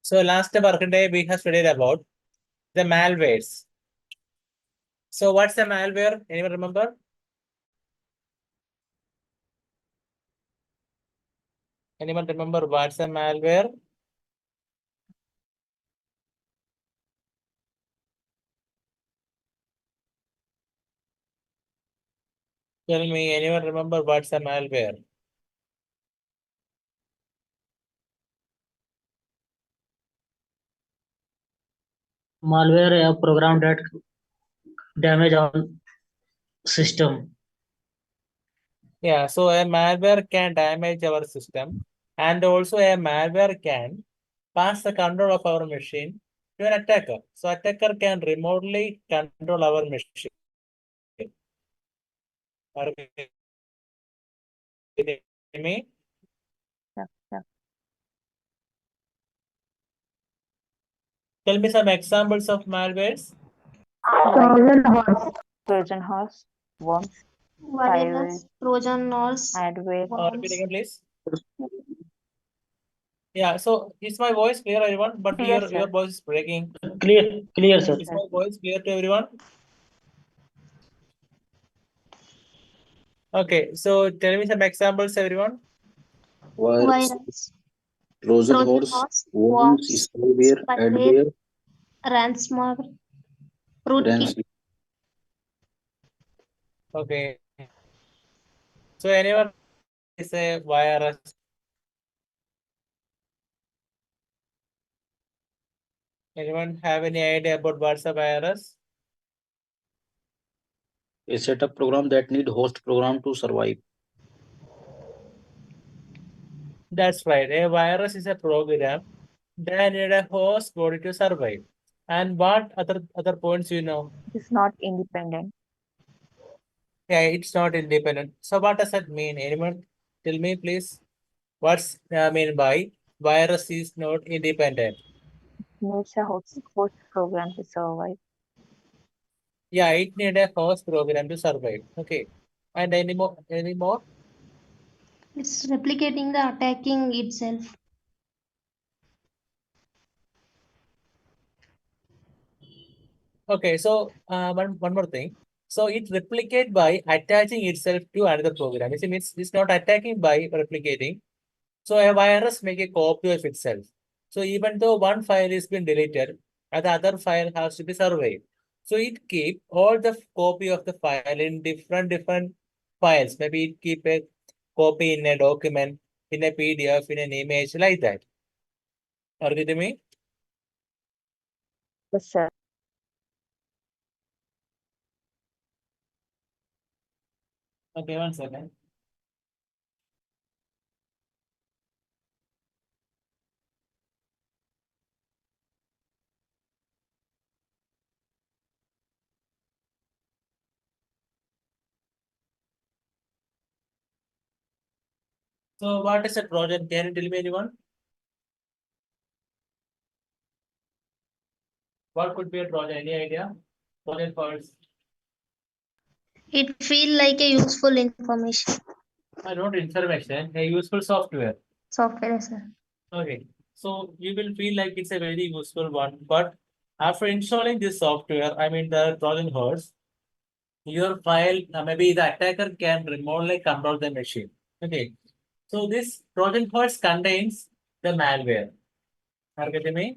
So last working day we have studied about the malwares. So what's the malware? Anyone remember? Anyone remember what's the malware? Tell me, anyone remember what's the malware? Malware a program that damage on system. Yeah, so a malware can damage our system, and also a malware can pass the control of our machine to an attacker. So attacker can remotely control our machine. Are you getting me? Yeah. Tell me some examples of malwares. Trojan horse, worms, Virus, Trojan horse, adware. Repeat again, please. Yeah, so is my voice clear, everyone? But Yes, your sir. voice is breaking. Clear, sir. Is my voice clear to everyone? Okay, so tell me some examples, everyone. virus, Trojan Trojan horse, horse, worms, worms, spyware, spyware, adware, ransomware, rootkit. ransomware. Okay. So anyone is a virus? Anyone have any idea about what's a virus? A setup program that need host program to survive. That's right. A virus is a program that need a host body to survive. And what other points you know? It's not independent. Yeah, it's not independent. So what does that mean? Anyone tell me, please? What's mean by virus is not independent? Needs a host program to survive. Yeah, it need a host program to survive. Okay. And any more? It's replicating the attacking itself. Okay, so one more thing. So it replicate by attaching itself to another program. It means it's not attacking by replicating. So a virus make a copy of itself. So even though one file is been deleted, the other file has to be surveyed. So it keep all the copy of the file in different files. Maybe it keep a copy in a document, in a PDF, in an image, like that. Are you with me? Yes, sir. Okay, one second. So what is a Trojan? Can you tell me, anyone? What could be a Trojan? Any idea? Trojan first. It feel like a useful information. Not information, a useful software. Software, sir. Okay. So you will feel like it's a very useful one, but after installing this software, I mean the Trojan horse, your file, maybe the attacker can remotely control the machine. Okay. So this Trojan horse contains the malware. Are you getting me?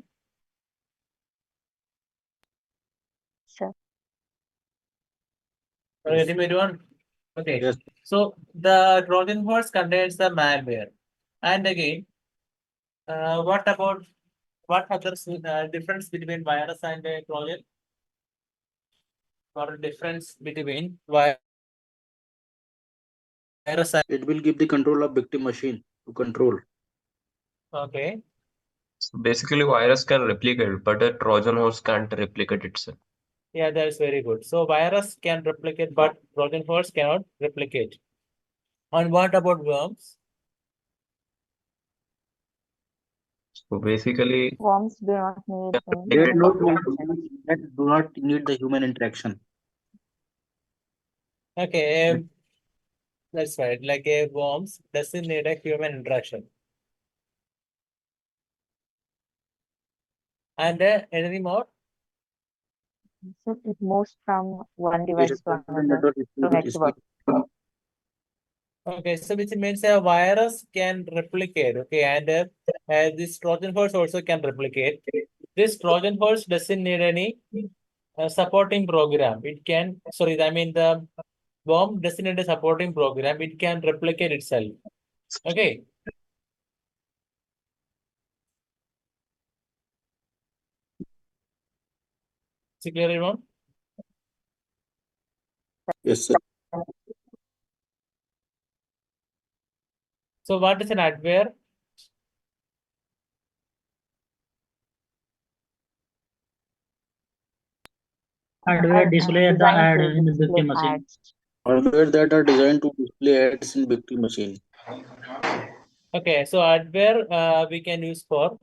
Sir. Are you getting me, everyone? Okay. Yes. So the Trojan horse contains the malware. And again, what about what other difference between virus and Trojan? Or difference between virus and It will give the control of victim machine to control. okay. So basically, virus can replicate, but a Trojan horse can't replicate itself. Yeah, that is very good. So virus can replicate, but Trojan horse cannot replicate. And what about worms? So basically, Worms do not need They human do not interaction. that do not need the human interaction. Okay, that's right. Like a worms doesn't need a human interaction. And anything more? So it moves from one It device is to the another network to speed with network. speed. Okay, so which means a virus can replicate. Okay, and this Trojan horse also can replicate. This Trojan horse doesn't need any supporting program. It can, sorry, I mean the bomb doesn't need a supporting program. It can replicate itself. Okay. Is it clear, everyone? Yes, sir. So what is an adware? Hardware display the Designed ad to in the display victim machine. ads. Hardware that are designed to display ads in victim machine. Okay, so adware we can use for,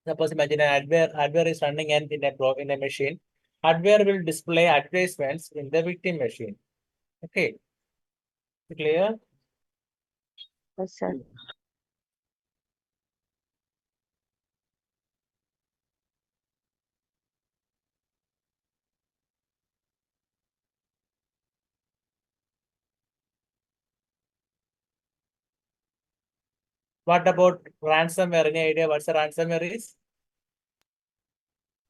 suppose imagine an adware is running in a machine. Adware will display advertisements in the victim machine. Okay, clear? Yes, sir. What about ransomware? Any idea what's a ransomware is?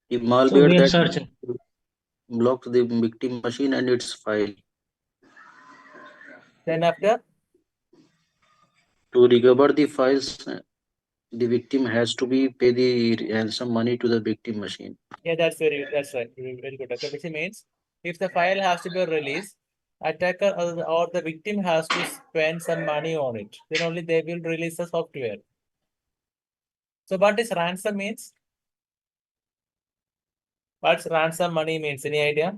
The So malware web that search. blocks the victim machine and its file. Then after, To recover the files, the victim has to be pay the ransom money to the victim machine. yeah, that's right. Very good. Okay, which means if the file has to be released, attacker or the victim has to spend some money on it. Then only they will release the software. So what is ransom means? What's ransom money means? Any idea?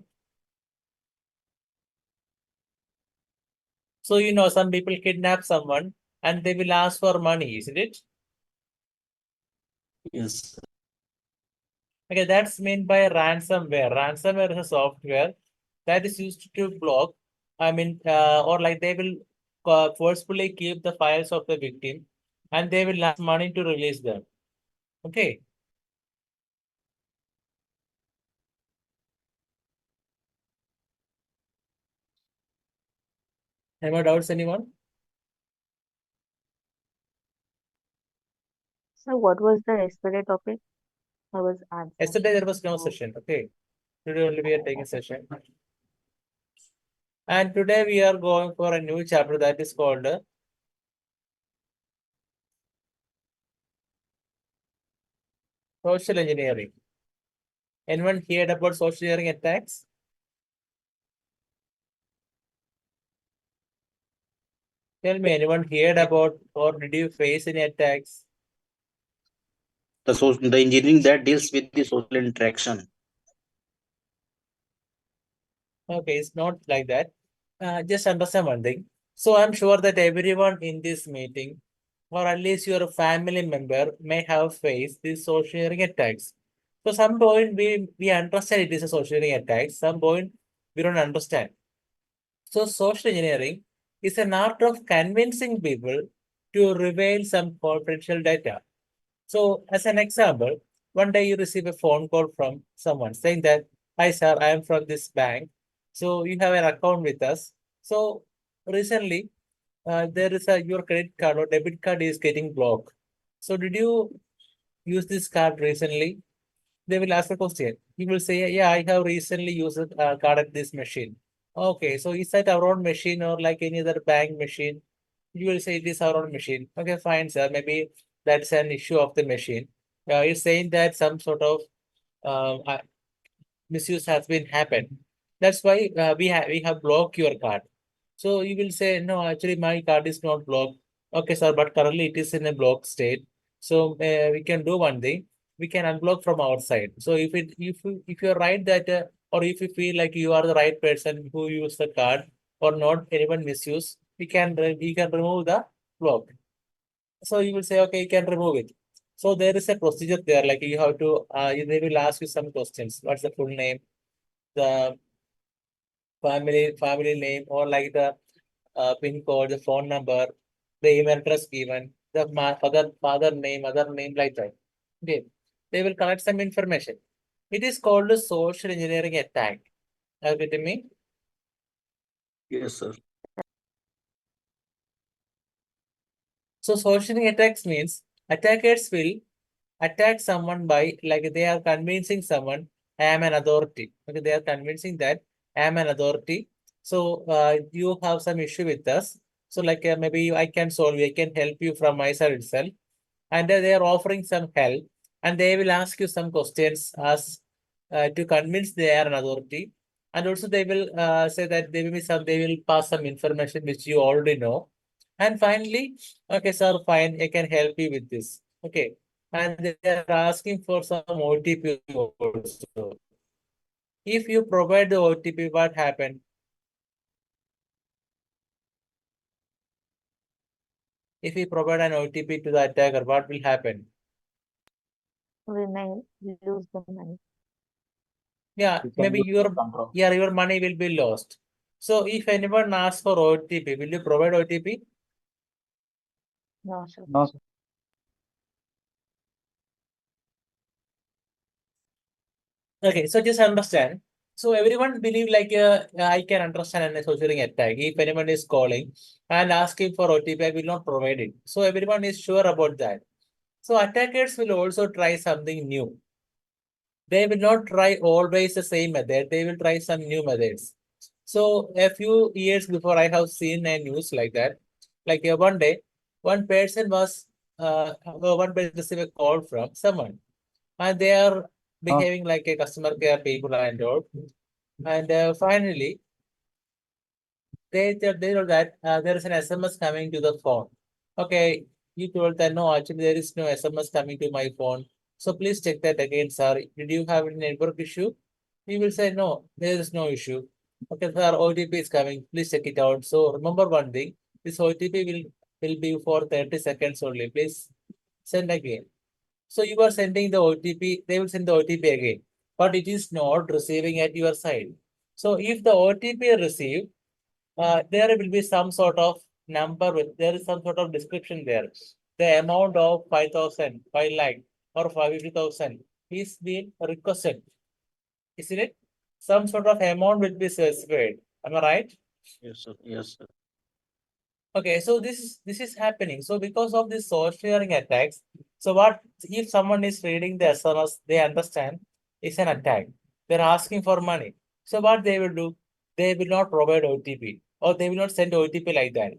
So you know some people kidnap someone and they will ask for money, isn't it? Yes. Okay, that's meant by ransomware. Ransomware is a software that is used to block, or like they will forcefully keep the files of the victim and they will ask money to release them. Okay. Any more doubts, anyone? So what was the yesterday topic? I was answering. Yesterday there was no session. Okay. Today only we are taking session. And today we are going for a new chapter that is called social engineering. Anyone heard about social engineering attacks? Tell me, anyone heard about or did you face any attacks? The engineering that deals with the social interaction. Okay, it's not like that. Just understand one thing. So I'm sure that everyone in this meeting, or at least your family member, may have faced these social engineering attacks. So some point we understand it is a social engineering attack. Some point we don't understand. So social engineering is an art of convincing people to reveal some confidential data. So as an example, one day you receive a phone call from someone saying that, "Hi sir, I am from this bank. So you have an account with us. So recently, there is your credit card or debit card is getting blocked. So did you use this card recently?" They will ask a question. He will say, "Yeah, I have recently used a card at this machine." Okay, so is that our own machine or like any other bank machine? You will say it is our own machine. Okay, fine, sir. Maybe that's an issue of the machine. It's saying that some sort of misuse has been happened. That's why we have blocked your card. So you will say, "No, actually my card is not blocked." Okay, sir, but currently it is in a blocked state. So we can do one thing. We can unblock from our side. So if you're right that or if you feel like you are the right person who use the card or not anyone misuse, we can remove the block. So you will say, okay, you can remove it. So there is a procedure there, like you have to they will ask you some questions. What's the full name, the family name, or like the PIN code, the phone number, the email address given, the father name, other name, like that. Okay. they will collect some information. It is called a social engineering attack. Are you getting me? Yes, sir. So social attacks means attackers will attack someone by like they are convincing someone I am an authority. Okay, they are convincing that I am an authority. So you have some issue with us. So like maybe I can solve you, I can help you from my side itself. And they are offering some help, and they will ask you some questions as to convince they are an authority. And also they will say that they will pass some information which you already know. And finally, okay, sir, fine, I can help you with this. Okay. And they are asking for some OTP also. If you provide the OTP, what happened? If you provide an OTP to the attacker, what will happen? We may lose the money. Yeah, You can maybe lose your control. your money will be lost. So if anyone asks for OTP, will you provide OTP? No, sir. No, sir. Okay, so just understand. So everyone believe like I can understand an associating attack. If anyone is calling and asking for OTP, I will not provide it. So everyone is sure about that. So attackers will also try something new. They will not try always the same method. They will try some new methods. So a few years before, I have seen a news like that. Like one day, one person was one person received a call from someone, and they are behaving like a customer care people and all. And finally, they told that there is an SMS coming to the phone. Okay, you told that no, actually there is no SMS coming to my phone. So please check that again, sir. Did you have any network issue? He will say no, there is no issue. Okay, sir, OTP is coming. Please check it out. So remember one thing: this OTP will be for 30 seconds only. Please send again. So you are sending the OTP. They will send the OTP again, but it is not receiving at your side. So if the OTP received there will be some sort of number with there is some sort of description there. The amount of 5,000, 5 lakh, or 50,000 is being requested, isn't it? Some sort of amount will be specified. Am I right? Yes, sir. Yes, sir. Okay, so this is happening. So because of this social sharing attacks, so what if someone is reading the SMS, they understand it's an attack. They're asking for money. So what they will do? They will not provide OTP or they will not send OTP like that.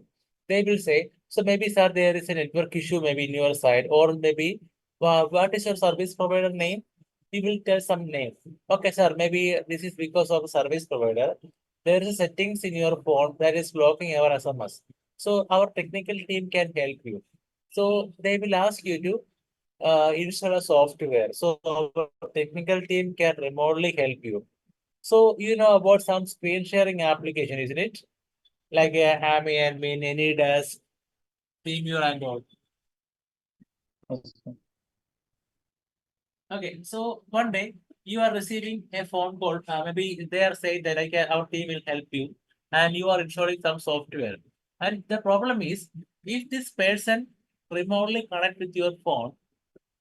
They will say, so maybe sir, there is a network issue maybe in your side, or maybe what is your service provider name? We will tell some name. Okay, sir, maybe this is because of service provider. There is a settings in your phone that is blocking our SMS. So our technical team can help you. So they will ask you to install a software. So our technical team can remotely help you. So you know about some screen sharing application, isn't it? Like Ami and Mean, AnyDesk, Premium and all. Yes, sir. Okay, so one day you are receiving a phone call. Maybe they are saying that like our team will help you, and you are installing some software. And the problem is, if this person remotely connect with your phone,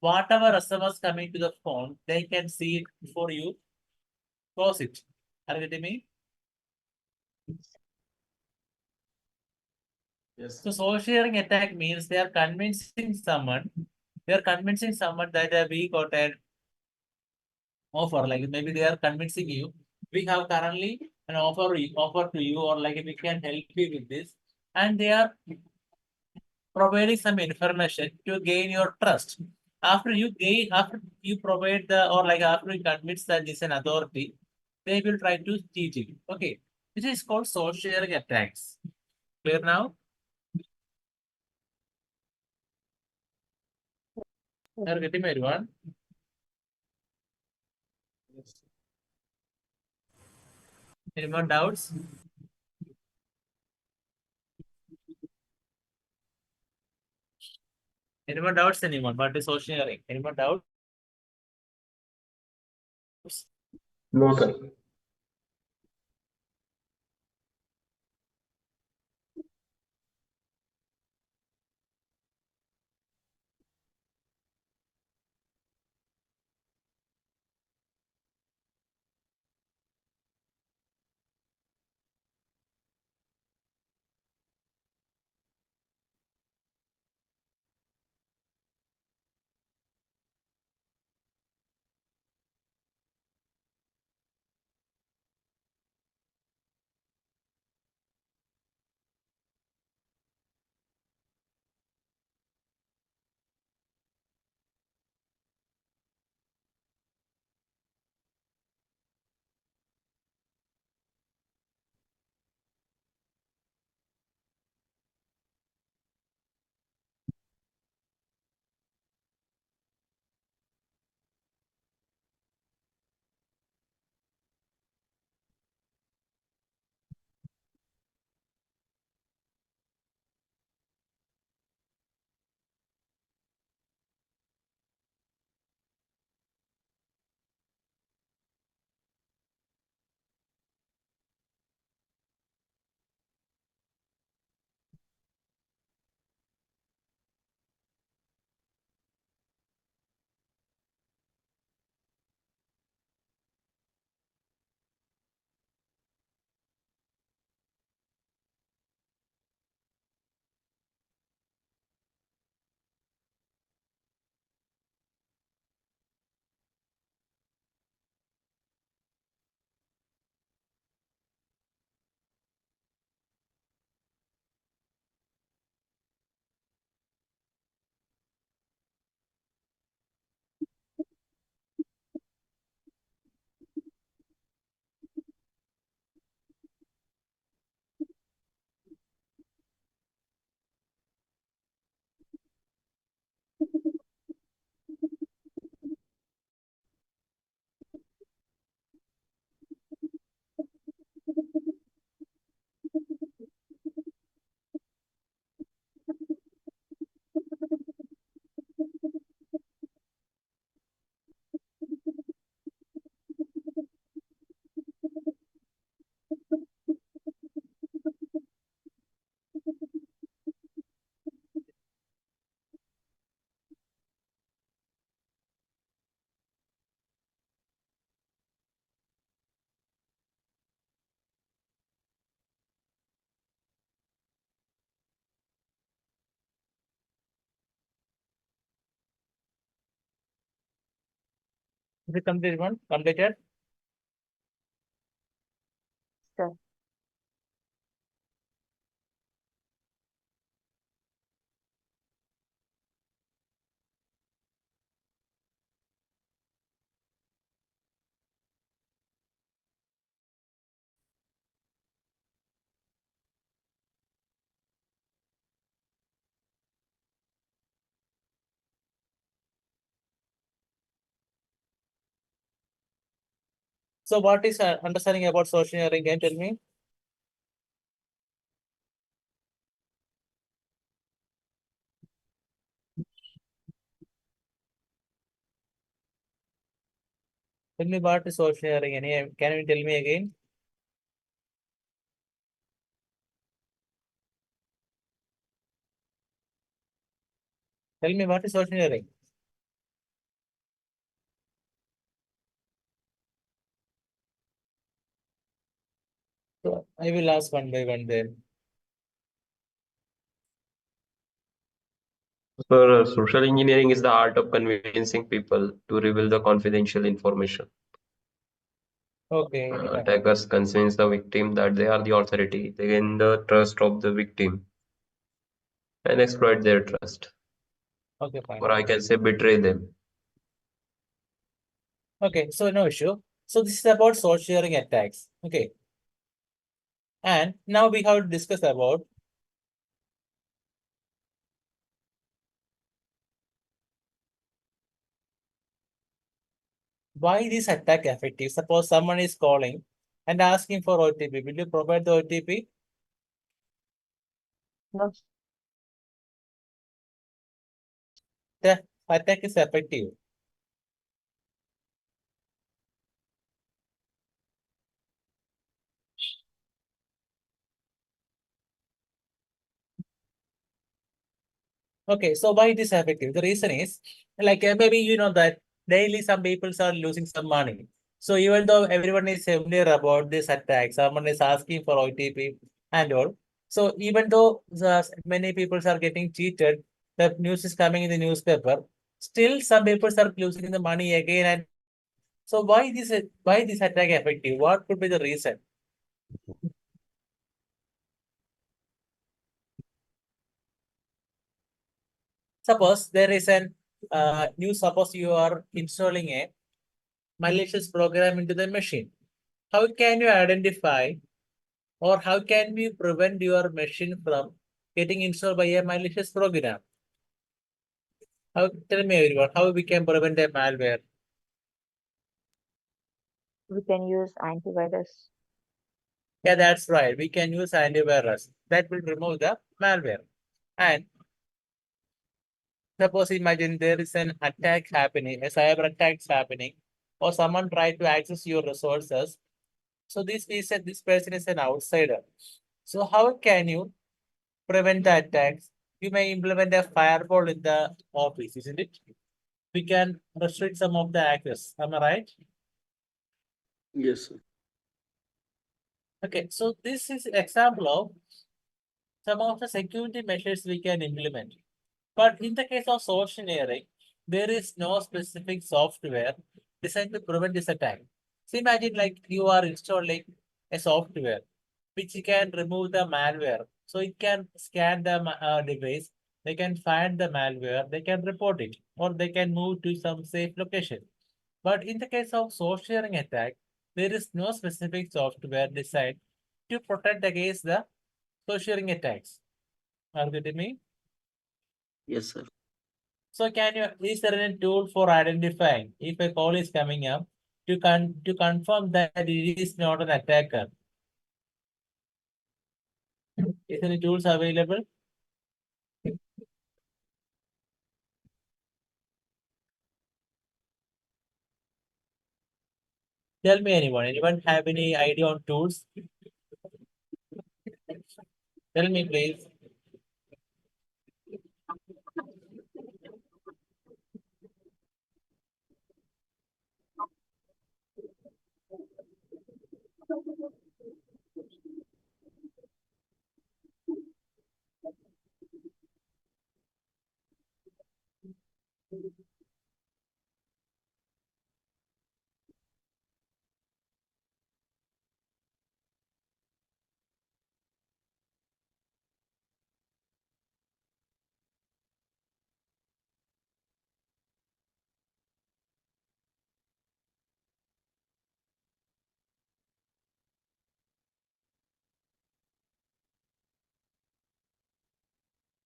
whatever SMS coming to the phone, they can see it before you close it. Are you getting me? Yes. So social sharing attack means they are convincing someone. They are convincing someone that we got an offer. Like maybe they are convincing you. We have currently an offer to you, or like we can help you with this, and they are providing some information to gain your trust. After you provide the or like after you convince that this is an authority, they will try to teach it. Okay, this is called social sharing attacks. Clear now? Are you getting me, everyone? Any more doubts? Any more doubts, anyone? What is social sharing? Any more doubts? No, sir. Is it completed one? Completed? Sir. So what is understanding about social engineering? Can you tell me? Tell me what is social engineering. Can you tell me again? Tell me what is social engineering. So I will ask one by one then. So, social engineering is the art of convincing people to reveal the confidential information. Okay. Attackers convince the victim that they are the authority. They gain the trust of the victim and exploit their trust. Okay, fine. Or I can say betray them. Okay, so no issue. So this is about social engineering attacks. Okay. And now we have to discuss about why this attack effective. Suppose someone is calling and asking for OTP. Will you provide the OTP? No. The attack is effective. Okay, so why it is effective? The reason is like maybe you know that daily some people are losing some money. So even though everyone is familiar about this attack, someone is asking for OTP and all. So even though many people are getting cheated, the news is coming in the newspaper. Still, some people are losing the money again. And so why this attack effective? What could be the reason? Suppose there is an suppose you are installing a malicious program into the machine. How can you identify or how can we prevent your machine from getting installed by a malicious program? Tell me everyone, how we can prevent a malware? We can use antivirus. Yeah, that's right. We can use antivirus. That will remove the malware. And suppose imagine there is an attack happening, a cyber attack is happening, or someone tried to access your resources. So this person is an outsider. So how can you prevent the attacks? You may implement a firewall in the office, isn't it? We can restrict some of the access. Am I right? Yes, sir. Okay, so this is example of some of the security measures we can implement. But in the case of social engineering, there is no specific software designed to prevent this attack. So imagine like you are installing a software which can remove the malware. So it can scan the device, they can find the malware, they can report it, or they can move to some safe location. But in the case of social engineering attack, there is no specific software designed to protect against the social engineering attacks. Are you getting me? Yes, sir. So is there any tool for identifying if a call is coming up to confirm that it is not an attacker? Is there any tools available? Tell me anyone. Anyone have any idea on tools? Tell me please.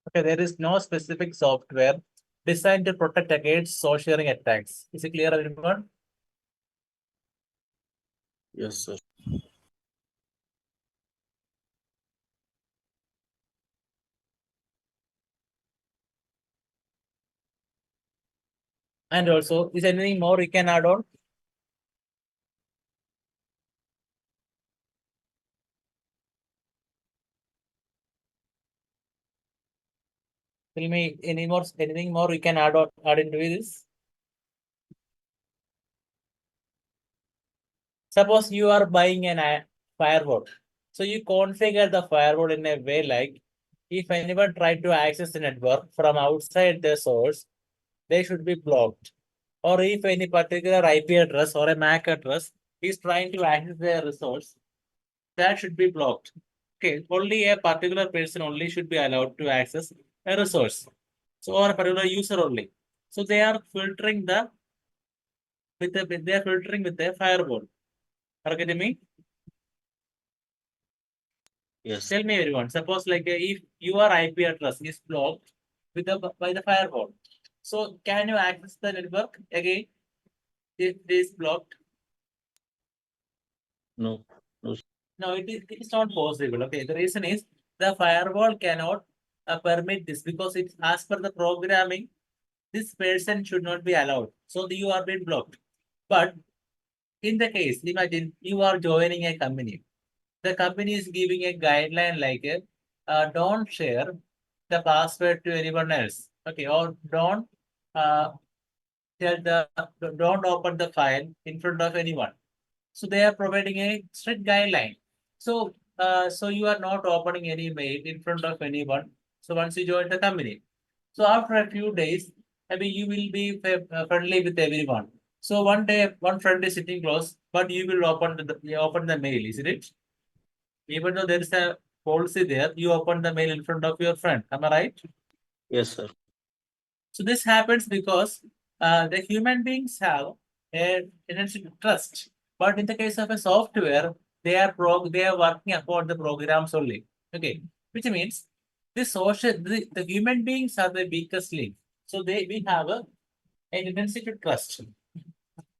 Okay, there is no specific software designed to protect against source sharing attacks. Is it clear, everyone? Yes, sir. And also, is anything more we can add on? Tell me anything more we can add into this? Suppose you are buying a firewall. So you configure the firewall in a way like if anyone tried to access the network from outside the source, they should be blocked. Or if any particular IP address or a MAC address is trying to access their resource, that should be blocked. Okay, only a particular person only should be allowed to access a resource. So or a particular user only. So they are filtering they are filtering with a firewall. Are you getting me? Yes. Tell me everyone. Suppose like if your IP address is blocked by the firewall. So can you access the network again if it is blocked? No. No. No, it is not possible. Okay, the reason is the firewall cannot permit this because it's as per the programming, this person should not be allowed. So you are being blocked. But in the case, imagine you are joining a company. The company is giving a guideline like don't share the password to anyone else. Okay, or uh, don't open the file in front of anyone. So they are providing a strict guideline. So you are not opening any mail in front of anyone. So once you join the company, so after a few days, maybe you will be friendly with everyone. So one day, one friend is sitting close, but you will open the mail, isn't it? Even though there is a policy there, you open the mail in front of your friend. Am I right? Yes, sir. So this happens because the human beings have a tendency to trust. But in the case of a software, they are working upon the programs only. Okay, which means the human beings are the weakest link. So we have a tendency to trust.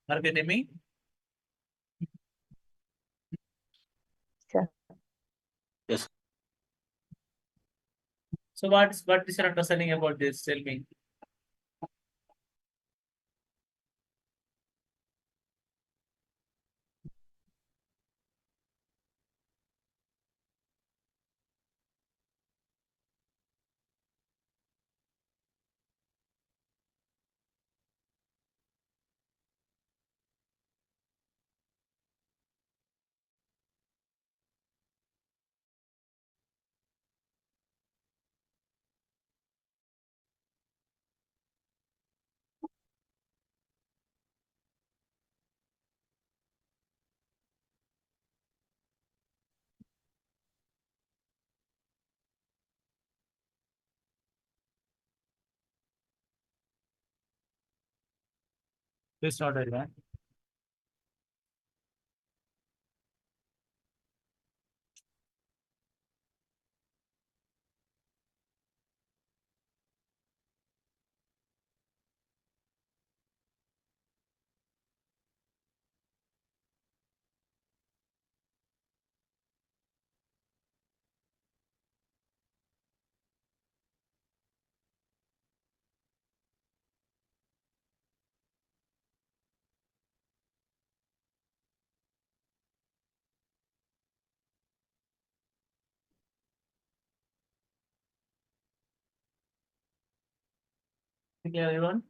Are you getting me? Sir. Yes. So what is your understanding about this? Tell me. Please not everyone. Okay, everyone.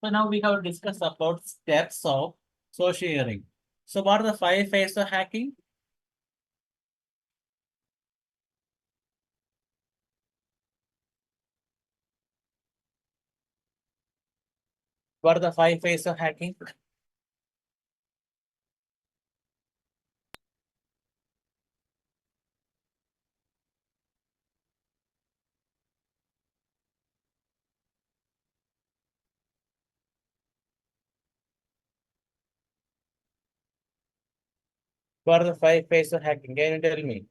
So now we have discussed about steps of social engineering. So what are the 5 phases of hacking? What are the 5 phases of hacking? What are the 5 phases of hacking? Can you tell me?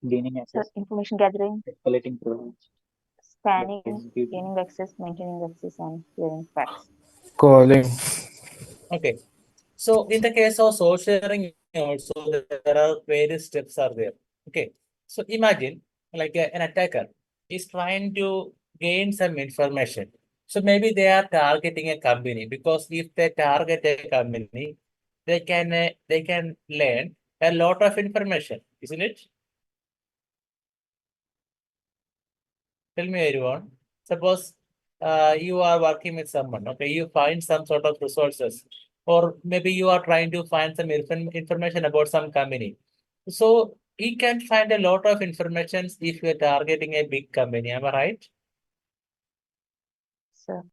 Gaining So access, information gathering, collecting privilege, scanning, executing. gaining access, maintaining access, and clearing facts. Calling. Okay. So in the case of social engineering also there are various steps are there. Okay. So imagine like an attacker is trying to gain some information. So maybe they are targeting a company because if they target a company, they can learn a lot of information, isn't it? Tell me everyone. Suppose you are working with someone, okay, you find some sort of resources, or maybe you are trying to find some information about some company. So you can find a lot of information if you are targeting a big company. Am I right? So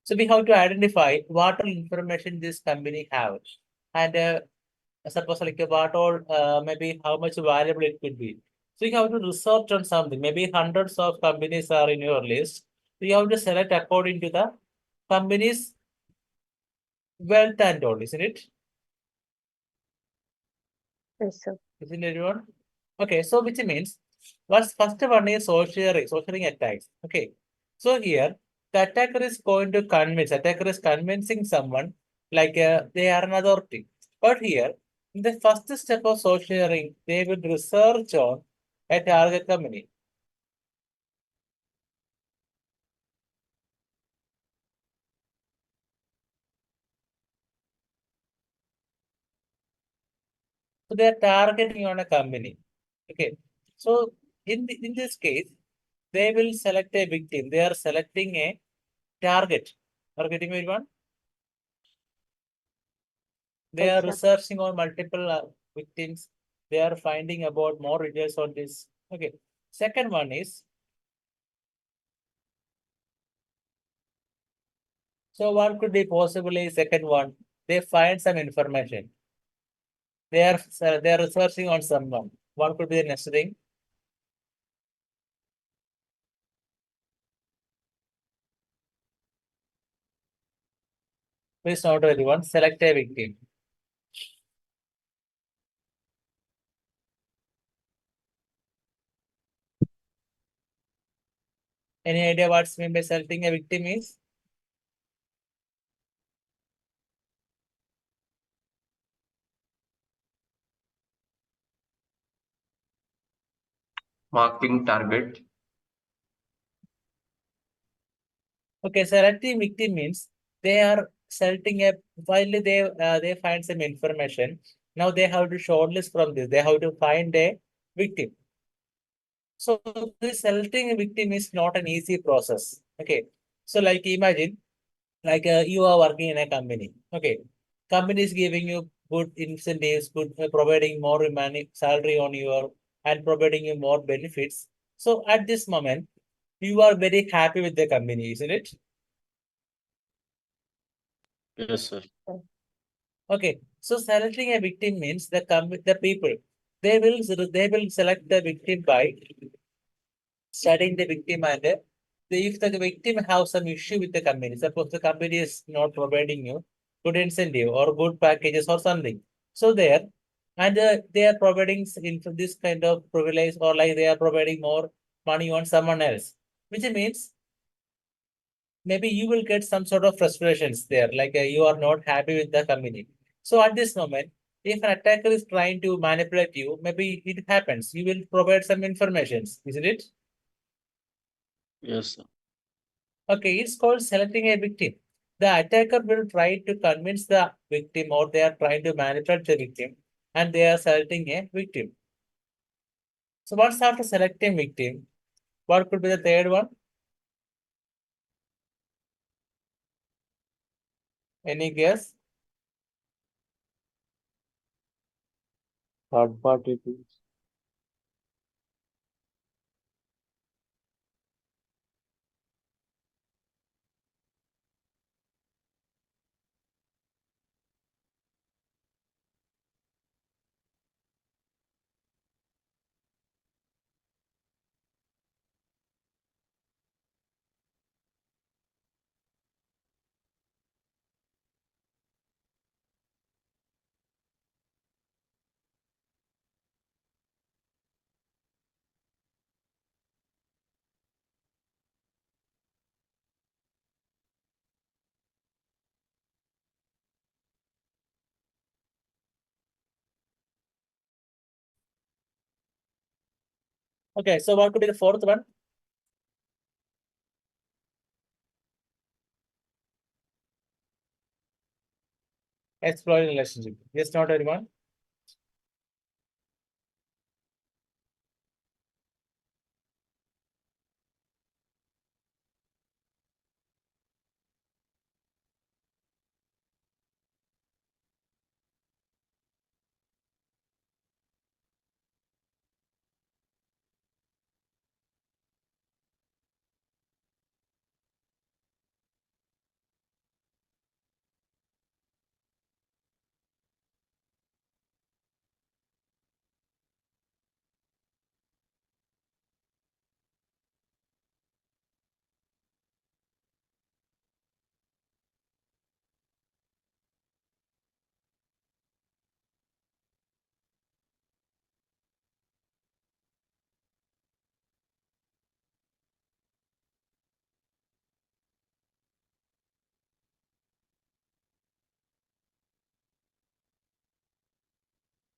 So we have to identify what all information this company have, and suppose like what all maybe how much valuable it could be. So you have to research on something. Maybe hundreds of companies are in your list. So you have to select according to the company's wealth and all, isn't it? yes, sir. Isn't everyone? Okay, so which means what's first one is social attacks. Okay. So here the attacker is going to attacker is convincing someone like they are an authority. But here, in the first step of social engineering, they will research on a target company. So they are targeting on a company. Okay. So in this case, they will select a victim. They are selecting a target. Are you getting me one? They Yes, are sir. researching on multiple victims. They are finding about more details on this. Okay. Second one is, so what could be possibly second one? They find some information. They are researching on someone. What could be the next thing? Please note everyone, select a victim. Any idea what's meant by selecting a victim is? Marking target. Okay, selecting victim means they are selecting a while they find some information. Now they have to shortlist from this. They have to find a victim. So this selecting a victim is not an easy process. Okay. So like imagine like you are working in a company. Okay. Company is giving you good incentives, good providing more money, salary on your and providing you more benefits. So at this moment, you are very happy with the company, isn't it? Yes, sir. Okay. So selecting a victim means the people they will select the victim by studying the victim and if the victim have some issue with the company, suppose the company is not providing you good incentive or good packages or something. So there, and they are providing this kind of privilege or like they are providing more money on someone else, which means maybe you will get some sort of frustrations there, like you are not happy with the company. So at this moment, if an attacker is trying to manipulate you, maybe it happens. You will provide some informations, isn't it? Yes, sir. Okay, it's called selecting a victim. The attacker will try to convince the victim or they are trying to manipulate the victim and they are selecting a victim. So once after selecting victim, What could be the third one? Any guess? Third party tools. Okay, so what could be the fourth one? Exploring relationship. Yes, not everyone.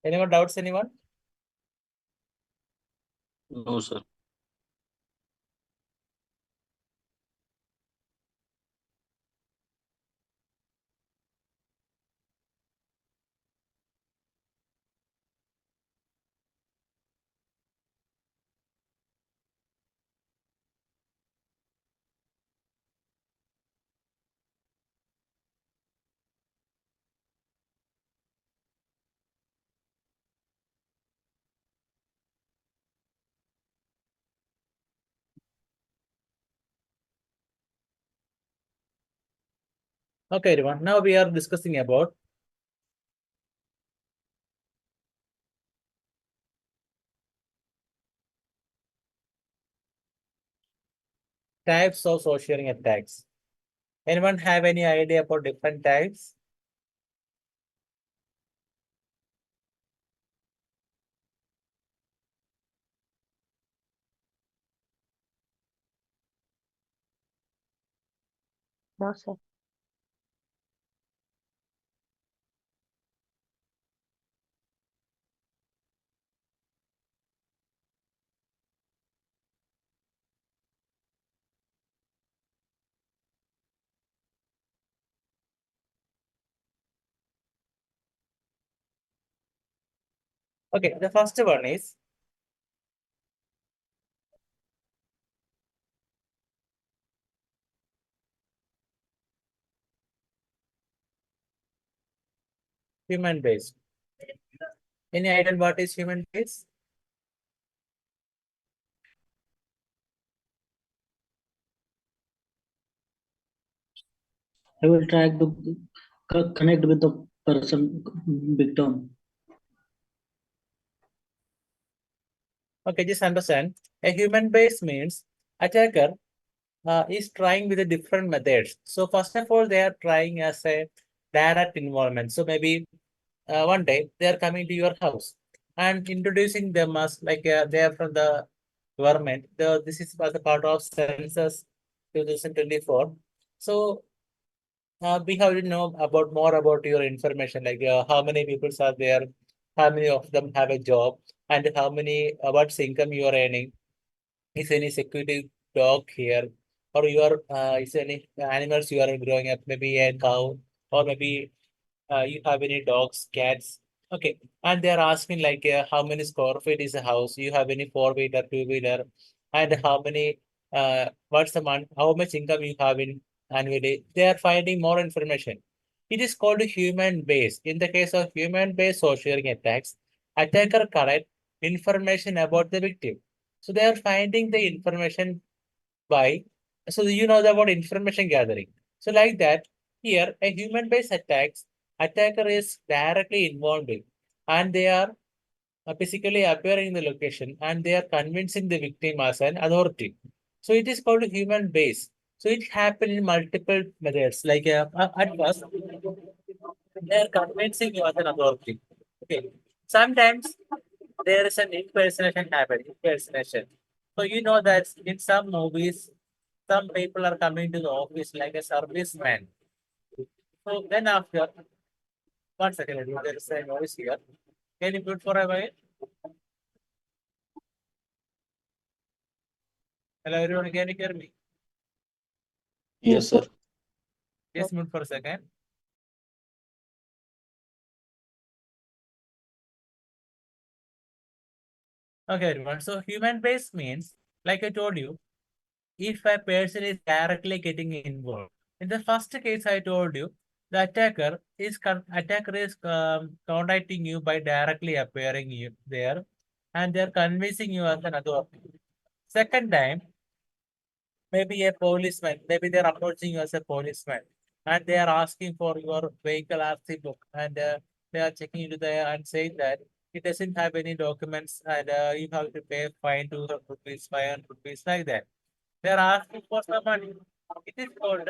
Anyone doubts anyone? No, sir. Okay, everyone. Now we are discussing about types of social sharing attacks. Anyone have any idea about different types? No, sir. Okay, the first one is human based. Any idea what is human based? I will try to connect with the person victim. Okay, just understand. A human base means attacker is trying with a different methods. So first of all, they are trying as a direct involvement. So maybe one day they are coming to your house and introducing them as like they are from the government. This is as a part of census 2024. So we have to know about more about your information, like how many people are there, how many of them have a job, and how many what's income you are earning. Is any security dog here, or you are is any animals you are growing up, maybe a cow, or maybe you have any dogs, cats. Okay, and they are asking like how many square feet is a house? You have any four-wheeler, two-wheeler, and how many, what's the month, how much income you have in annually. They are finding more information. It is called human base. In the case of human based social attacks, attacker collect information about the victim. So they are finding the information by, so you know about information gathering. So like that, here a human based attacks, attacker is directly involved in, and they are physically appearing in the location and they are convincing the victim as an authority. So it is called human base. So it happened in multiple methods. Like at first, they are convincing you as an authority. Okay. Sometimes there is an impersonation happening. Impersonation. So you know that in some movies, some people are coming to the office like a serviceman. So then after, 1 second, there is a noise here. Can you put for a while? Hello, everyone. Can you hear me? Yes, sir. Yes, mute for a second. Okay, everyone. So human base means, like I told you, if a person is directly getting involved. In the first case, I told you, the attacker is contacting you by directly appearing you there, and they're convincing you as an authority. Second time, maybe a policeman, maybe they're approaching you as a policeman, and they are asking for your vehicle RC book, and they are checking into there and saying that it doesn't have any documents, and you have to pay fine 200 rupees, 500 rupees, like that. They are asking for some money. It is called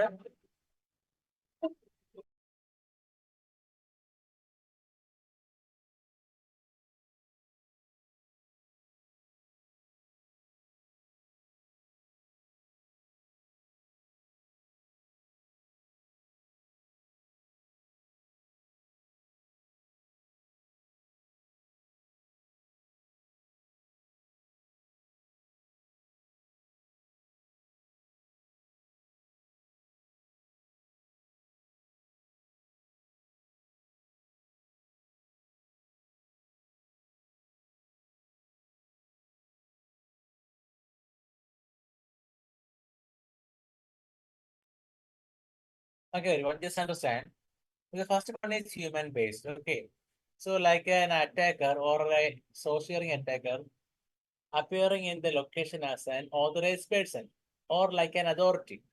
okay, everyone, just understand. The first one is human based. Okay. So like an attacker or a social attacker appearing in the location as an authorized person or like an authority.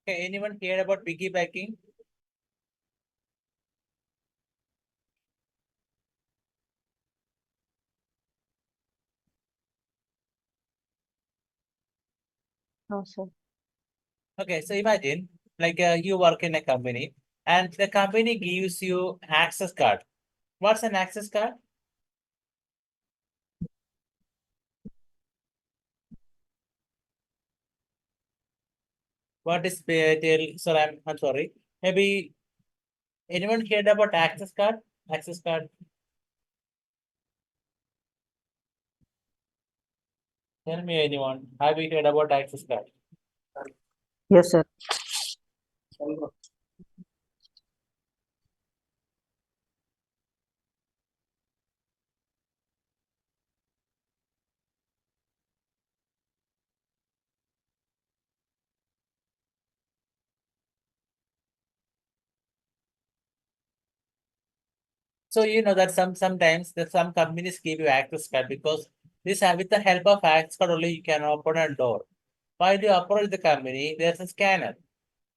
Okay, anyone heard about piggybacking? No, sir. Okay, so imagine like you work in a company and the company gives you access card. What's an access card? What is sorry, I'm sorry. Maybe anyone heard about access card? Access card. Tell me anyone. Have you heard about access card? Yes, sir. So you know that sometimes some companies give you access card because this with the help of access card only you can open a door. While you approach the company, there's a scanner.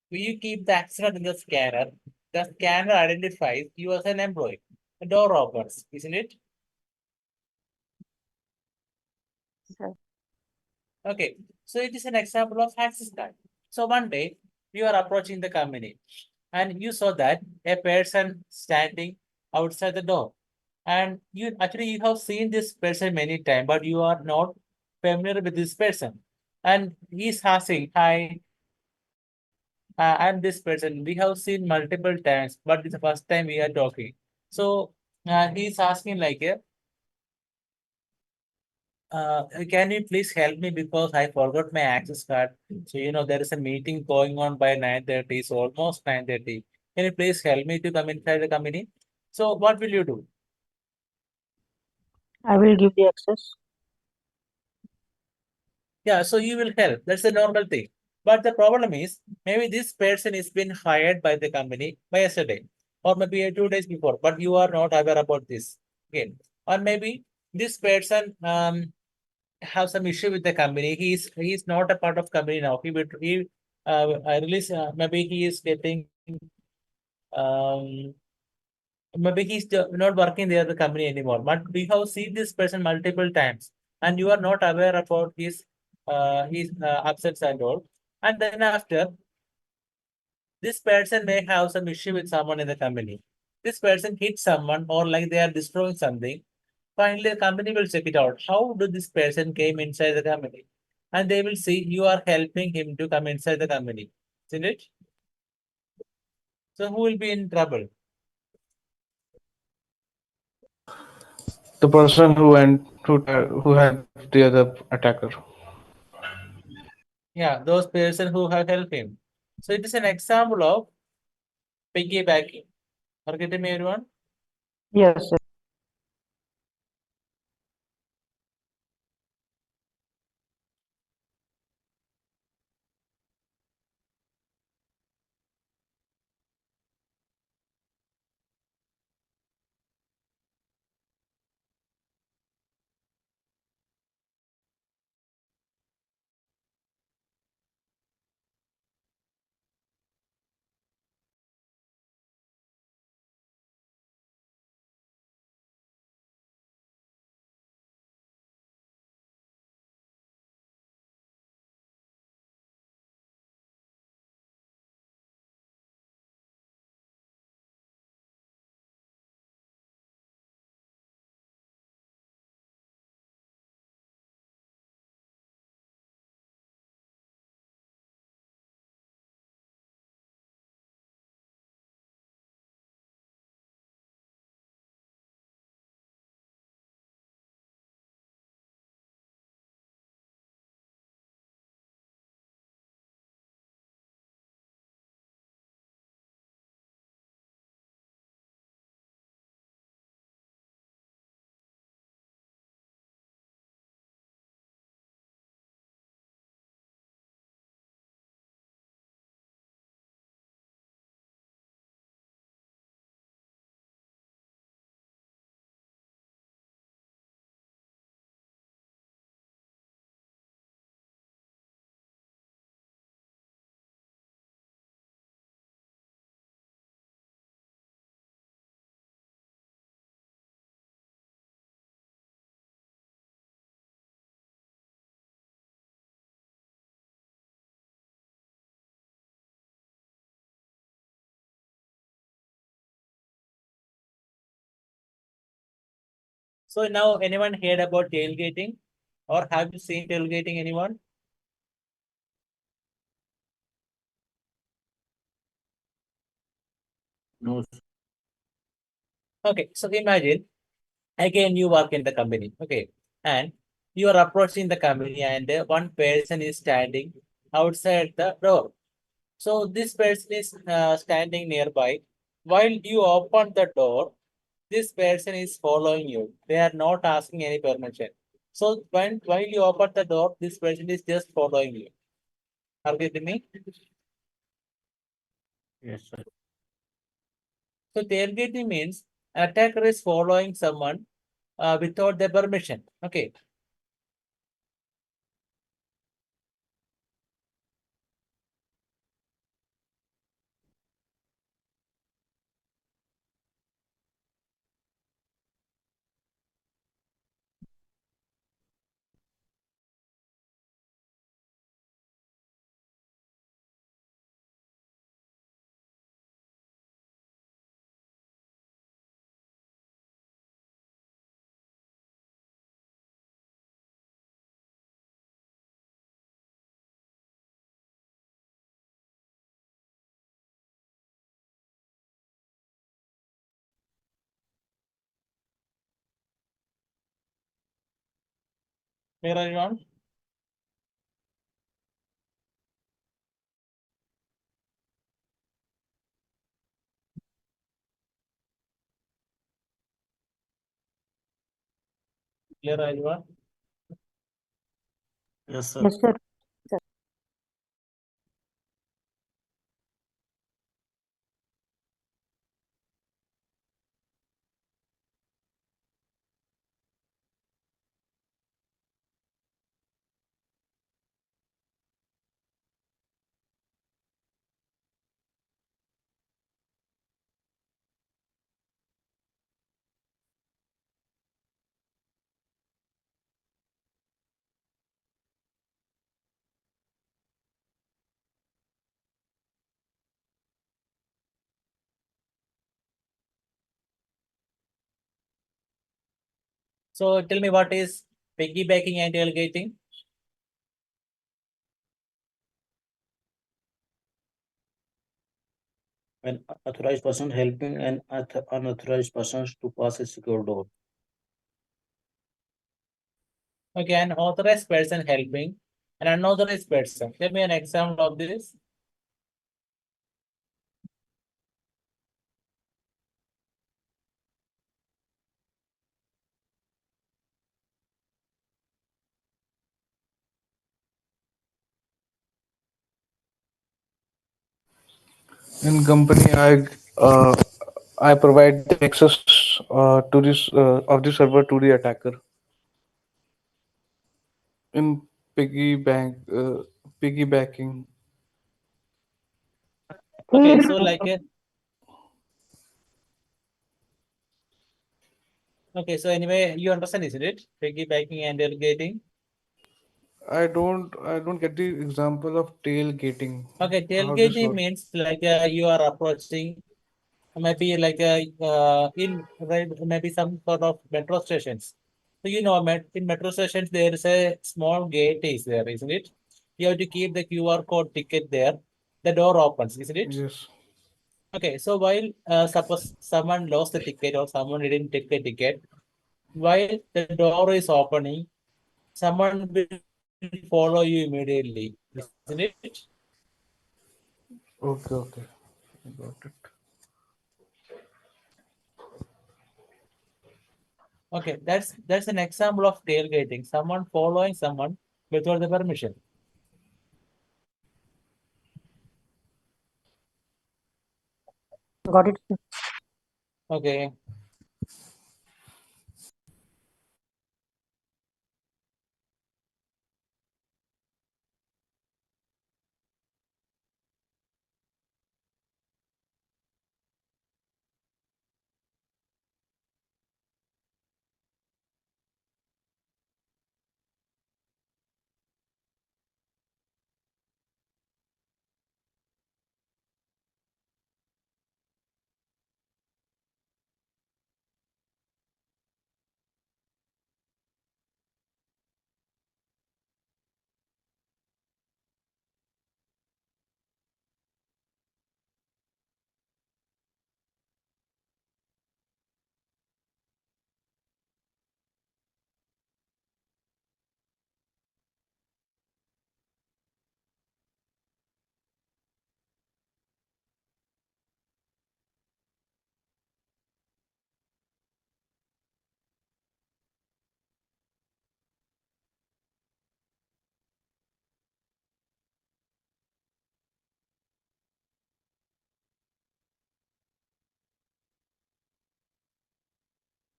When you keep the access card in the scanner identifies you as an employee. The door opens, isn't it? Sir. Okay. So it is an example of access card. So one day you are approaching the company and you saw that a person standing outside the door. And you have seen this person many times, but you are not familiar with this person. And he's asking, "Hi, I'm this person. We have seen multiple times, but it's the first time we are talking." So he's asking like, can you please help me because I forgot my access card. So there is a meeting going on by 9:30. It's almost 9:30. Can you please help me to come inside the company? So what will you do? I will give the access. Yeah, so you will help. That's a normal thing. But the problem is, maybe this person is been hired by the company by yesterday, or maybe 2 days before, but you are not aware about this. Okay. Or maybe this person have some issue with the company. He's not a part of company now. He release maybe he is getting um maybe he's not working there the company anymore. But we have seen this person multiple times, and you are not aware about his absence and all. And then after this person may have some issue with someone in the company. This person hits someone or like they are destroying something. Finally, the company will check it out. How do this person came inside the company? And they will see you are helping him to come inside the company. Isn't it? So who will be in trouble? The person who went who helped the other attacker. Yeah, those person who have helped him. So it is an example of piggybacking. Are you getting me, everyone? Yes, sir. So now anyone heard about tailgating? Or have you seen tailgating, anyone? No. Okay, so imagine again you work in the company, okay, and you are approaching the company and one person is standing outside the door. So this person is standing nearby. While you open the door, this person is following you. They are not asking any permission. So while you open the door, this person is just following you. Are you with me? Yes, sir. So tailgating means attacker is following someone without their permission. Okay. Where are you on? Clear, Rajwa? Yes, sir. Yes, sir. So tell me what is piggybacking and tailgating? An authorized person helping an unauthorized person to pass a secure door. Okay, an authorized person helping an unauthorized person. Give me an example of this. In company, I provide the access to this of the server to the attacker. In piggybacking. Okay, so like okay, so anyway, you understand, isn't it? Piggybacking and tailgating. I don't get the example of tailgating. Okay, How this tailgating work? means like you are approaching maybe like in right, maybe some sort of metro stations. So you know, in metro stations there is a small gate is there, isn't it? You have to keep the QR code ticket there. The door opens, isn't it? Yes. Okay, so while suppose someone lost the ticket or someone didn't take the ticket, while the door is opening, someone will follow you immediately, isn't it? Okay. Okay. I got it. Okay, that's an example of tailgating. Someone following someone without the permission. Got it. Okay.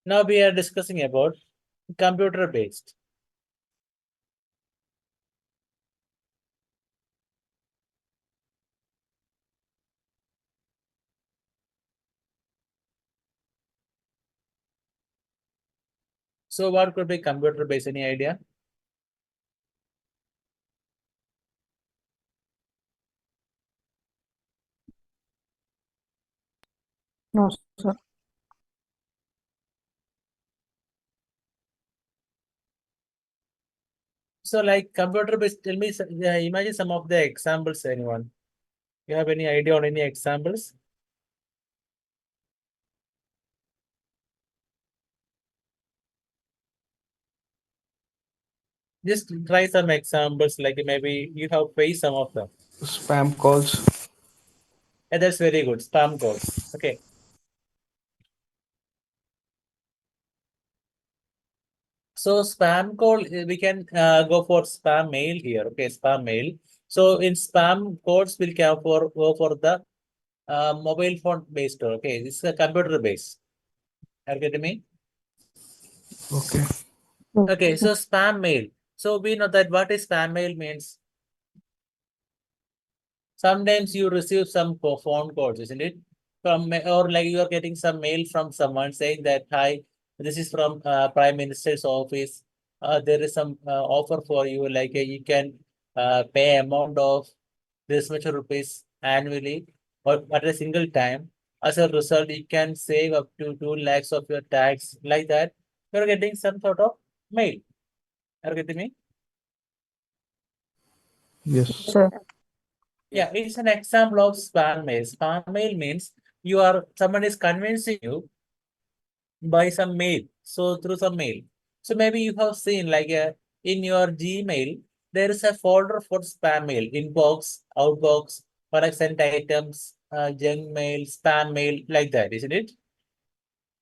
Now we are discussing about computer based. So what could be computer based? Any idea? No, sir. So like computer based, tell me, imagine some of the examples, anyone. You have any idea on any examples? Just try some examples, like maybe you have faced some of them. Spam calls. Yeah, that's very good. Spam calls. Okay. So spam call, we can go for spam mail here. Okay, spam mail. So in spam calls, we'll go for the mobile phone based. Okay, this is a computer based. Are you getting me? Okay. Okay, so spam mail. So we know that what is spam mail means. Sometimes you receive some phone calls, isn't it? Or like you are getting some mail from someone saying that, hi, this is from Prime Minister's office. There is some offer for you, like you can pay amount of this much rupees annually or at a single time. As a result, you can save up to 2 lakhs of your tax, like that. You're getting some sort of mail. Are you getting me? Yes. Sir. Yeah, it's an example of spam mail. Spam mail means someone is convincing you by some mail. So through some mail. So maybe you have seen like in your Gmail, there is a folder for spam mail, inbox, outbox, or like sent items, junk mail, spam mail, like that, isn't it?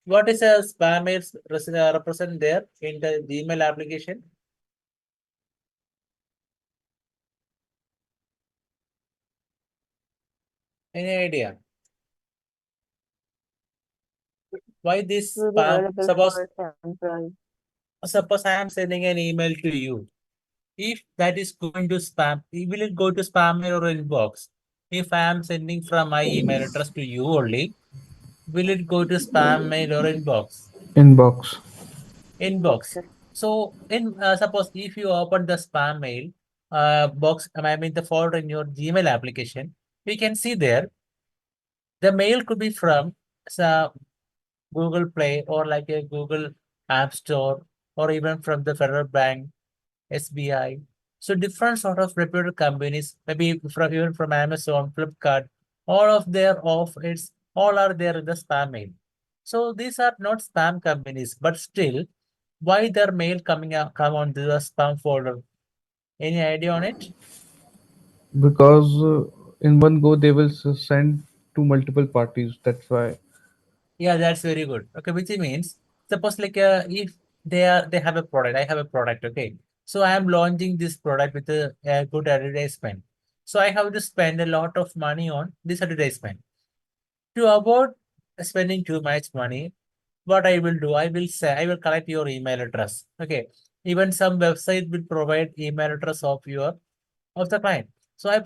What is a spam mail represent there in the Gmail application? Any idea? Why this Will be spam? available for temporary. Suppose I am sending an email to you. If that is going to spam, will it go to spam mail or inbox? If I am sending from my email address to you only, will it go to spam mail or inbox? Inbox. Inbox. Sir. So in suppose if you open the spam mail box, I mean the folder in your Gmail application, we can see there the mail could be from Google Play or like a Google App Store or even from the Federal Bank, SBI. So different sort of reputed companies, maybe from even from Amazon, Flipkart, all of their offers, all are there in the spam mail. So these are not spam companies, but still, why their mail come on the spam folder? Any idea on it? Because in one go they will send to multiple parties. That's why. Yeah, that's very good. Okay, which means suppose like if they have a product, I have a product. Okay, so I am launching this product with a good advertisement. So I have to spend a lot of money on this advertisement. To avoid spending too much money, what I will do, I will say I will collect your email address. Okay, even some website will provide email address of the client. So I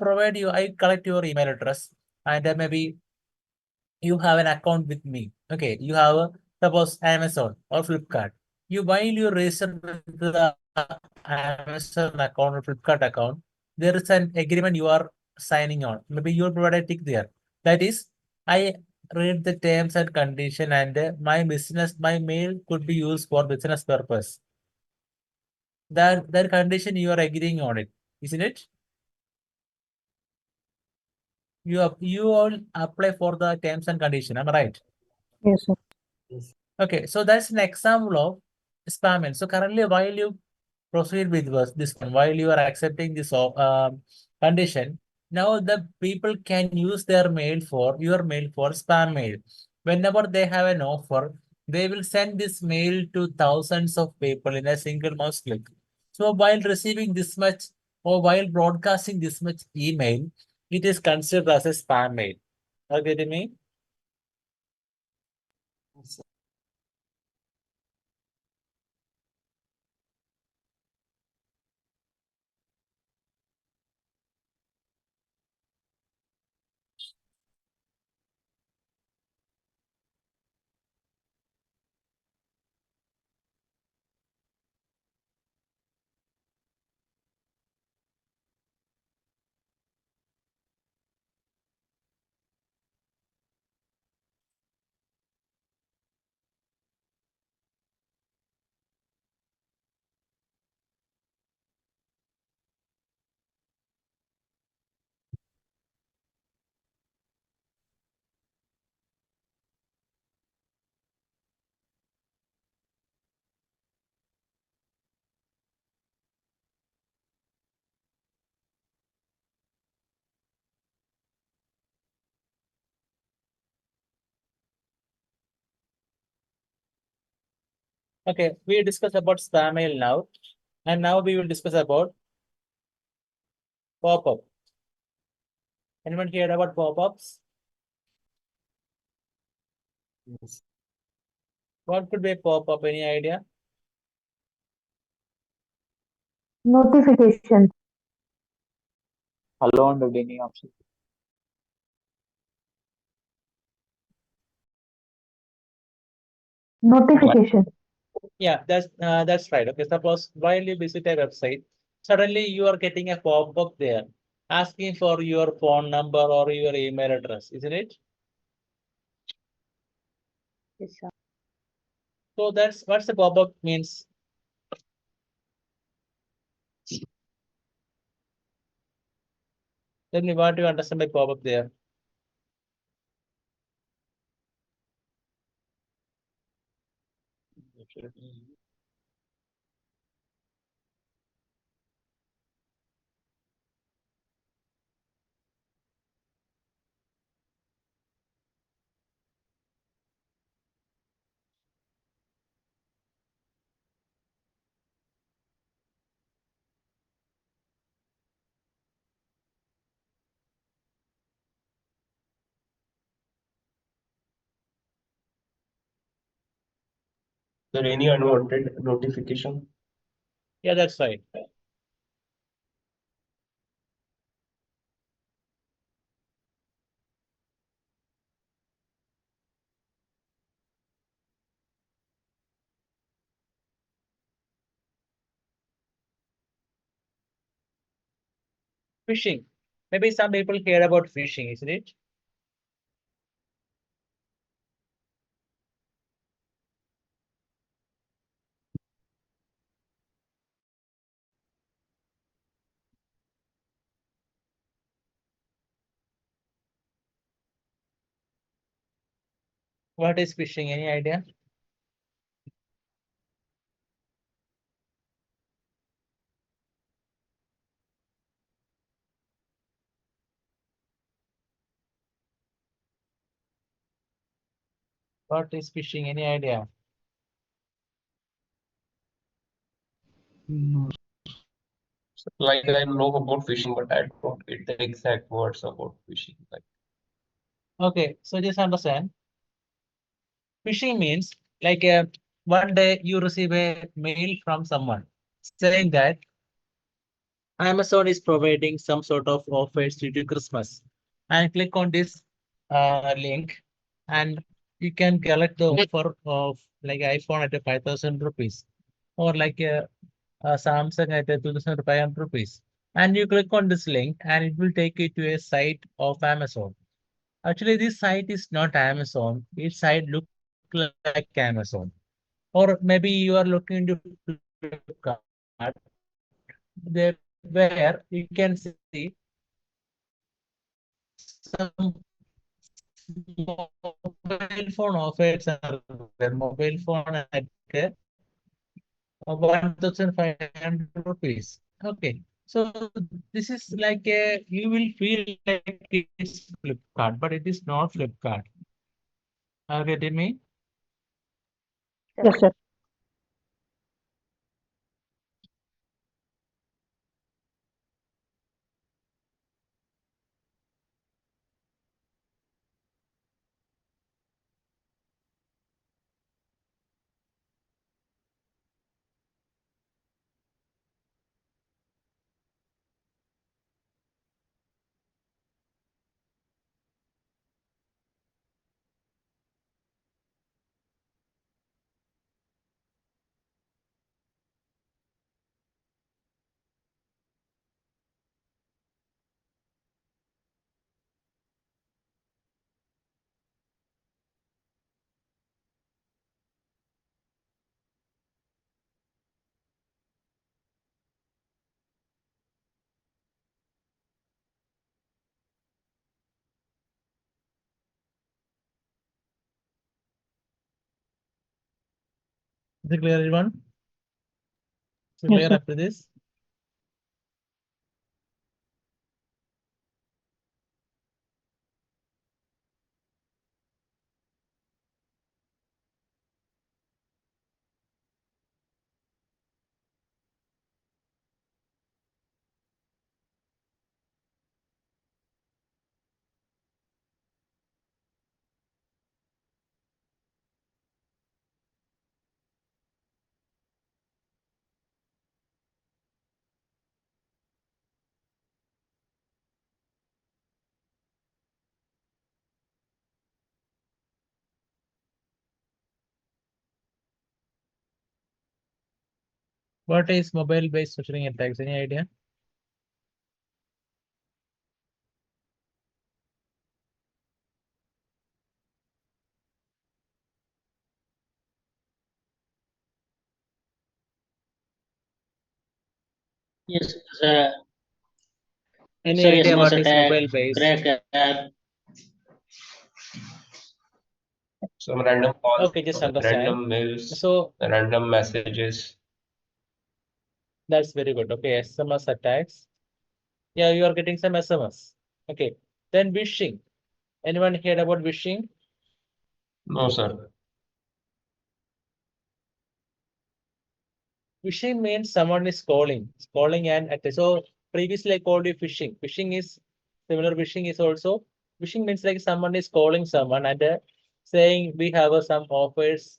collect your email address, and then maybe you have an account with me. Okay, you have suppose Amazon or Flipkart. While you register with the Amazon account or Flipkart account, there is an agreement you are signing on. Maybe you will provide a tick there. That is, I read the terms and condition, and my mail could be used for business purpose. That condition you are agreeing on it, isn't it? You all apply for the terms and condition. Am I right? Yes, sir. Okay, so that's an example of spam mail. So currently, while you proceed with this one, while you are accepting this condition, now the people can use your mail for spam mail. Whenever they have an offer, they will send this mail to thousands of people in a single mouse click. So while receiving this much or while broadcasting this much email, it is considered as a spam mail. Are you getting me? Okay, we discussed about spam mail now, and now we will discuss about pop-up. Anyone heard about pop-ups? Yes. What could be a pop-up? Any idea? Notification. Alone with any option. Notification. Yeah, that's right. Okay, suppose while you visit a website, suddenly you are getting a pop-up there asking for your phone number or your email address, isn't it? Yes, sir. So that's what's the pop-up means. Tell me what you understand by pop-up there. There any unwanted notification? Yeah, that's right. Phishing. Maybe some people hear about phishing, isn't it? What is phishing? Any idea? What is phishing? Any idea? No. Like I know about phishing, but I don't get the exact words about phishing. Like Okay, so just understand. Phishing means like one day you receive a mail from someone saying that Amazon is providing some sort of offers due to Christmas, and click on this link, and you can collect the offer of like iPhone at a 5,000 rupees, or like a Samsung at a 2,500 rupees. And you click on this link, and it will take you to a site of Amazon. Actually, this site is not Amazon. This site look like Amazon. Or maybe you are looking into Flipkart, there where you can see some mobile phone offers are there. Mobile phone at 1,500 rupees. Okay, so this is like a you will feel like it's Flipkart, but it is not Flipkart. Are you getting me? Yes, sir. Is it clear, everyone? Is it Yes, clear sir. after this? What is mobile-based phishing attacks? Any idea? Yes, Any sir, idea SMS what is attack, mobile-based? crack app. Some random calls, Okay, just understand. random mails, So random messages. that's very good. Okay, SMS attacks. Yeah, you are getting some SMS. Okay, then phishing. Anyone heard about phishing? No, sir. Phishing means someone is calling and attack. So previously I called you phishing. Phishing is similar. Phishing is also phishing means like someone is calling someone and saying we have some offers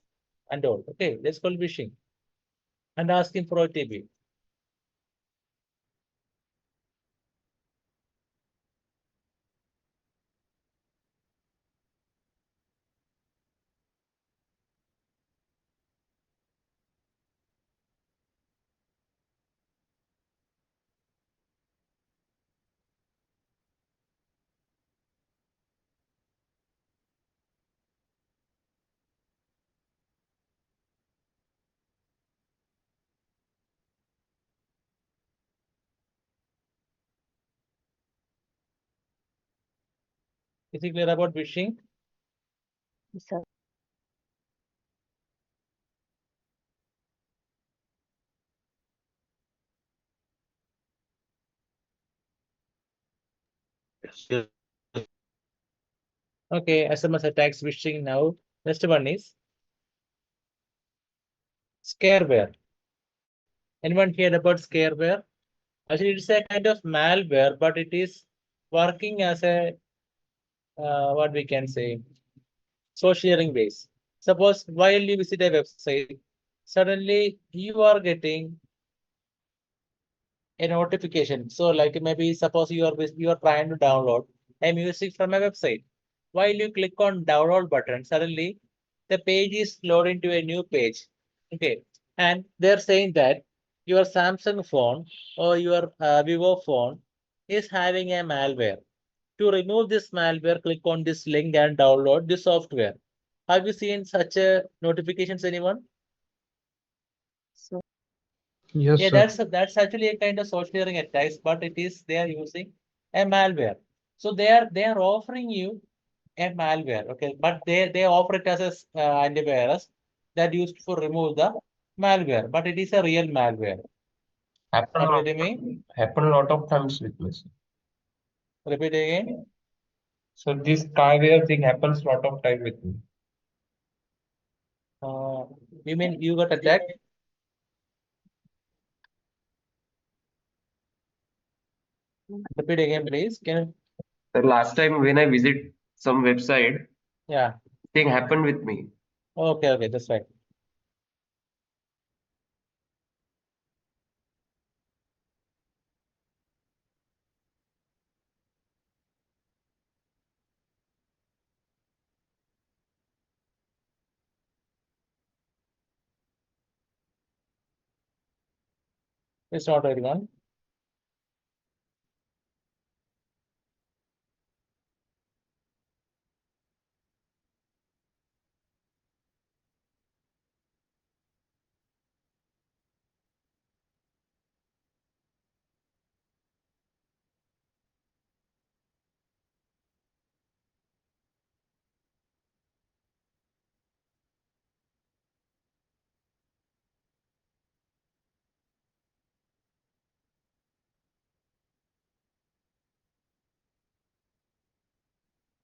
and all. Okay, that's called phishing and asking for OTP. Is it clear about phishing? Yes, sir. Yes. Okay, SMS attacks phishing now. Next one is scareware. Anyone heard about scareware? Actually, it's a kind of malware, but it is working as a what we can say social sharing base. Suppose while you visit a website, suddenly you are getting a notification. So, like maybe suppose you are trying to download a music from a website. While you click on download button, suddenly the page is loading to a new page. Okay, and they're saying that your Samsung phone or your Vivo phone is having a malware. To remove this malware, click on this link and download the software. Have you seen such a notifications, anyone? So, Yes, Yeah, sir. that's actually a kind of social sharing attacks, but it is they are using a malware. So they are offering you a malware, okay, but they offer it as a antivirus that used to remove the malware, but it is a real malware. Happen Are you lot, with me? happen a lot of times with me, sir. Repeat again. So this spyware thing happens a lot of time with me. Uh, you mean you got attacked? Repeat again, please. The last time when I visit some website, Yeah. thing happened with me. Okay, that's right. It's not everyone.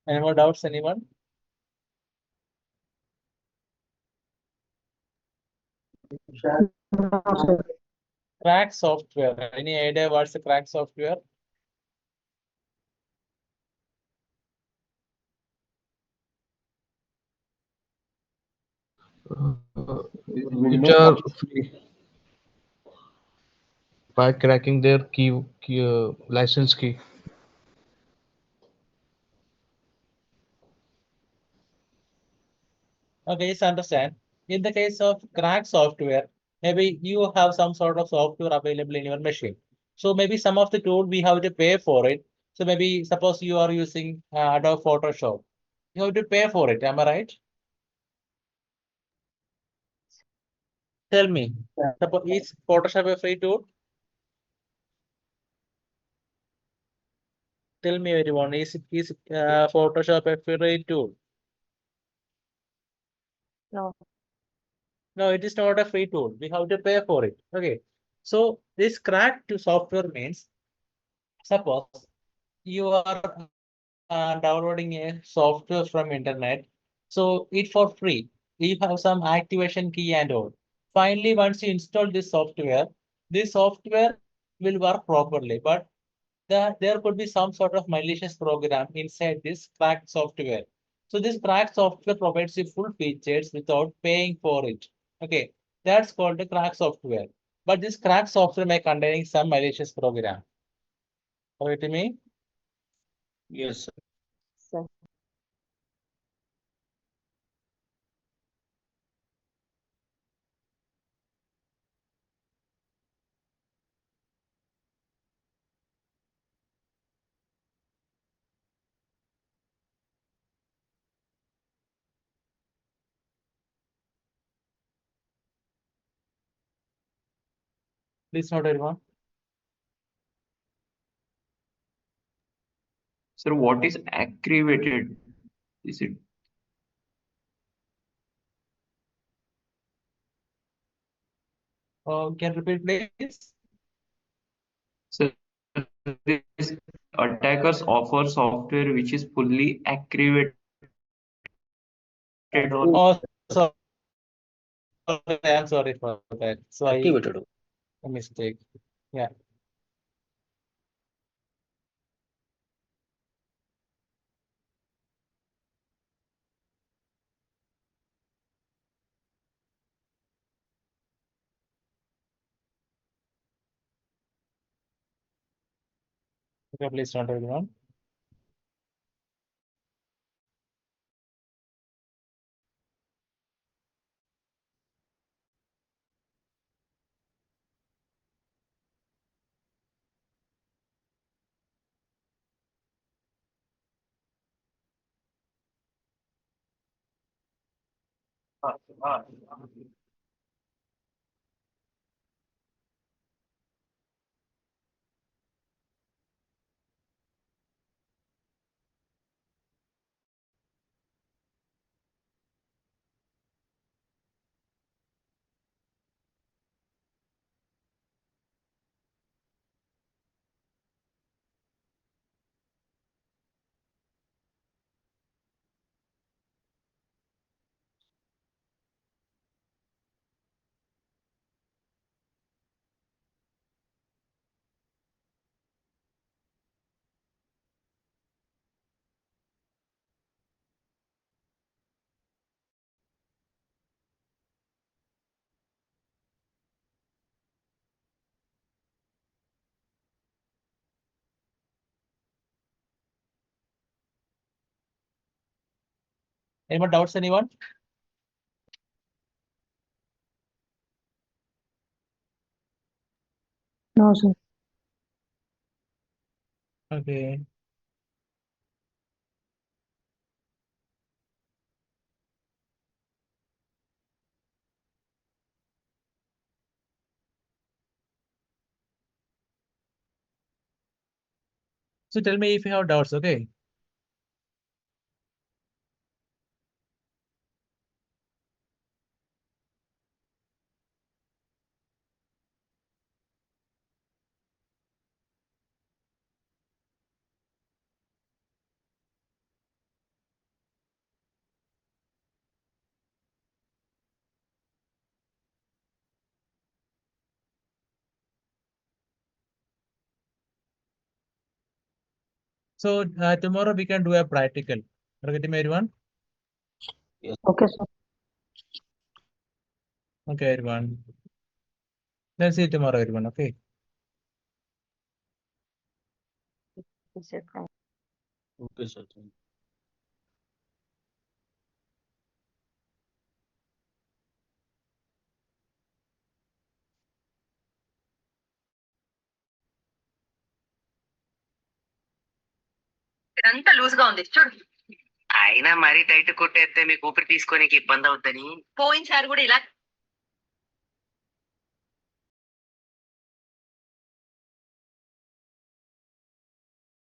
Any more doubts, anyone? No, sir. Crack software. Any idea what's the crack software? Which are free by cracking their license key. Okay, just understand. In the case of crack software, maybe you have some sort of software available in your machine. So maybe some of the tool we have to pay for it. So maybe suppose you are using Adobe Photoshop, you have to pay for it. Am I right? Tell me, suppose is Photoshop a free tool? Tell me everyone, is Photoshop a free tool? No. No, it is not a free tool. We have to pay for it. Okay. So this cracked software means suppose you are downloading a software from internet. So it for free. You have some activation key and all. Finally, once you install this software will work properly. But there could be some sort of malicious program inside this cracked software. So this cracked software provides you full features without paying for it. Okay, that's called the cracked software. But this cracked software may contain some malicious program. Agree to me? Yes, sir. So, Please note everyone. Sir, what is aggravated? Is it Can you repeat, please? sir, these attackers offer software which is fully aggravated or Oh, sorry. I'm sorry for that. So Activated. a mistake. Yeah. Okay, please note everyone. Any more doubts, anyone? no, sir. Okay. So tell me if you have doubts, okay? So tomorrow we can do a practical. Are you getting me, everyone? Yes. Okay, sir. Okay, everyone. Let's see you tomorrow, everyone. Okay. Is it right? Okay, sir. Thank you. ఇదంతా loose గా ఉంది చూడు. అయినా మరీ tight కొట్టేస్తే మీకు ఊపిరి తీసుకోనికి ఇబ్బంది అవుద్దని పోయినసారి కూడా ఇలా